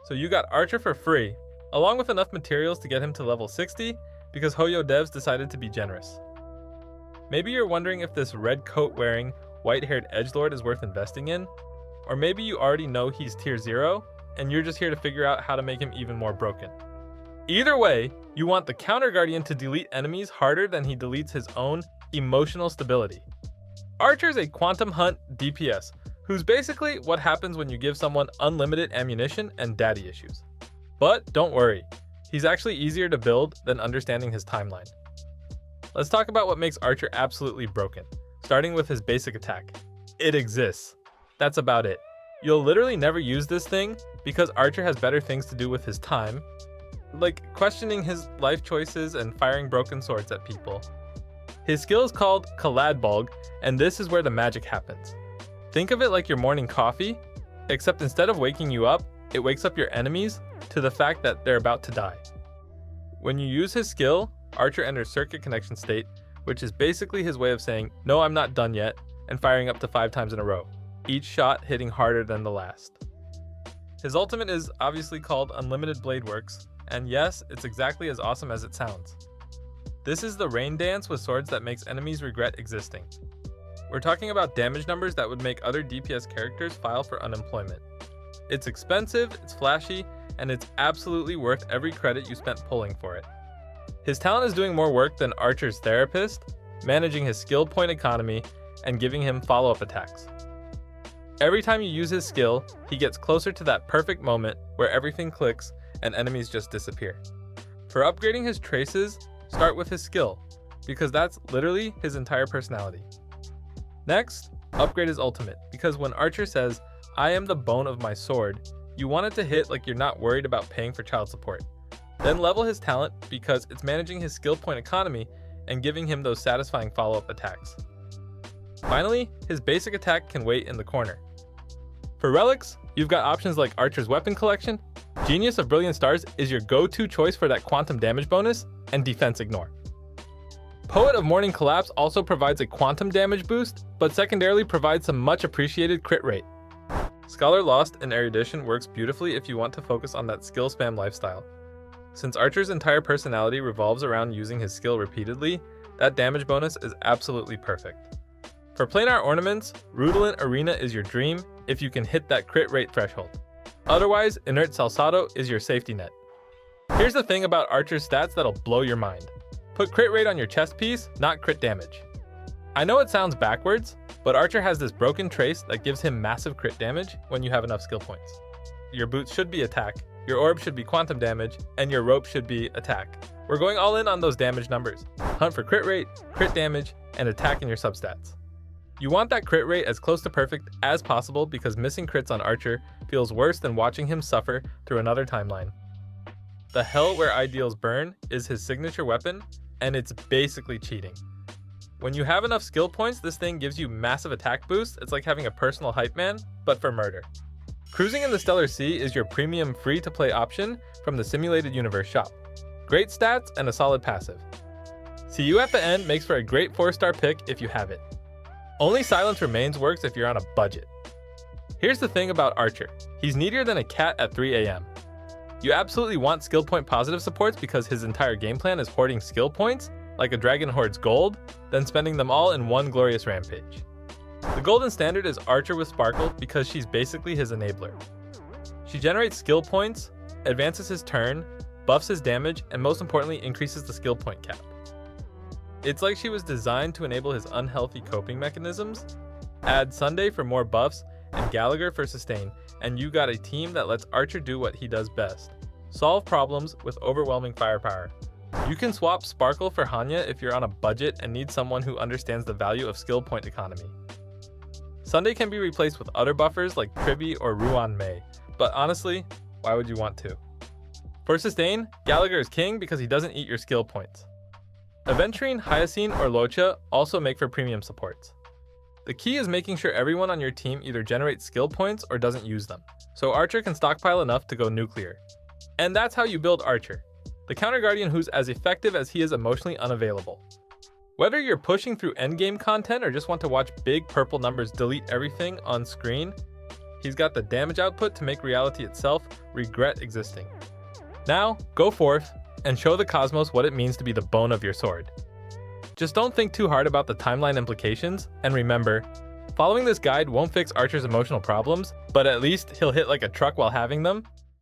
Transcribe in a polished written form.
So you got Archer for free, along with enough materials to get him to level 60 because Hoyo devs decided to be generous. Maybe you're wondering if this red coat wearing, white-haired edgelord is worth investing in, or maybe you already know he's tier 0 and you're just here to figure out how to make him even more broken. Either way, you want the Counter Guardian to delete enemies harder than he deletes his own emotional stability. Archer's a Quantum Hunt DPS, who's basically what happens when you give someone unlimited ammunition and daddy issues. But don't worry, he's actually easier to build than understanding his timeline. Let's talk about what makes Archer absolutely broken, starting with his basic attack. It exists. That's about it. You'll literally never use this thing because Archer has better things to do with his time, like questioning his life choices and firing broken swords at people. His skill is called Kaladbulg, and this is where the magic happens. Think of it like your morning coffee, except instead of waking you up, it wakes up your enemies to the fact that they're about to die. When you use his skill, Archer enters circuit connection state, which is basically his way of saying, "No, I'm not done yet," and firing up to 5 times in a row, each shot hitting harder than the last. His ultimate is obviously called Unlimited Blade Works, and yes, it's exactly as awesome as it sounds. This is the rain dance with swords that makes enemies regret existing. We're talking about damage numbers that would make other DPS characters file for unemployment. It's expensive, it's flashy, and it's absolutely worth every credit you spent pulling for it. His talent is doing more work than Archer's therapist, managing his skill point economy, and giving him follow-up attacks. Every time you use his skill, he gets closer to that perfect moment where everything clicks and enemies just disappear. For upgrading his traces, start with his skill, because that's literally his entire personality. Next, upgrade his ultimate, because when Archer says, "I am the bone of my sword," you want it to hit like you're not worried about paying for child support. Then level his talent, because it's managing his skill point economy and giving him those satisfying follow-up attacks. Finally, his basic attack can wait in the corner. For relics, you've got options like Archer's weapon collection, Genius of Brilliant Stars is your go-to choice for that quantum damage bonus, and defense ignore. Poet of Morning Collapse also provides a quantum damage boost, but secondarily provides some much appreciated crit rate. Scholar Lost in Erudition works beautifully if you want to focus on that skill spam lifestyle. Since Archer's entire personality revolves around using his skill repeatedly, that damage bonus is absolutely perfect. For planar ornaments, Rudolent Arena is your dream if you can hit that crit rate threshold. Otherwise, Inert Salsado is your safety net. Here's the thing about Archer's stats that'll blow your mind. Put crit rate on your chest piece, not crit damage. I know it sounds backwards, but Archer has this broken trace that gives him massive crit damage when you have enough skill points. Your boots should be attack, your orb should be quantum damage, and your rope should be attack. We're going all in on those damage numbers. Hunt for crit rate, crit damage, and attack in your substats. You want that crit rate as close to perfect as possible because missing crits on Archer feels worse than watching him suffer through another timeline. The Hell Where Ideals Burn is his signature weapon, and it's basically cheating. When you have enough skill points, this thing gives you massive attack boosts. It's like having a personal hype man, but for murder. Cruising in the Stellar Sea is your premium free-to-play option from the Simulated Universe shop. Great stats and a solid passive. See You at the End makes for a great 4-star pick if you have it. Only Silence Remains works if you're on a budget. Here's the thing about Archer. He's needier than a cat at 3 AM. You absolutely want skill point positive supports because his entire game plan is hoarding skill points, like a dragon hoards gold, then spending them all in one glorious rampage. The golden standard is Archer with Sparkle because she's basically his enabler. She generates skill points, advances his turn, buffs his damage, and most importantly increases the skill point cap. It's like she was designed to enable his unhealthy coping mechanisms. Add Sunday for more buffs and Gallagher for sustain, and you got a team that lets Archer do what he does best: solve problems with overwhelming firepower. You can swap Sparkle for Hanya if you're on a budget and need someone who understands the value of skill point economy. Sunday can be replaced with other buffers like Tribi or Ruan Mei, but honestly, why would you want to? For sustain, Gallagher is king because he doesn't eat your skill points. Aventurine, Hyacine, or Locha also make for premium supports. The key is making sure everyone on your team either generates skill points or doesn't use them, so Archer can stockpile enough to go nuclear. And that's how you build Archer, the counter guardian who's as effective as he is emotionally unavailable. Whether you're pushing through endgame content or just want to watch big purple numbers delete everything on screen, he's got the damage output to make reality itself regret existing. Now, go forth and show the cosmos what it means to be the bone of your sword. Just don't think too hard about the timeline implications, and remember, following this guide won't fix Archer's emotional problems, but at least he'll hit like a truck while having them,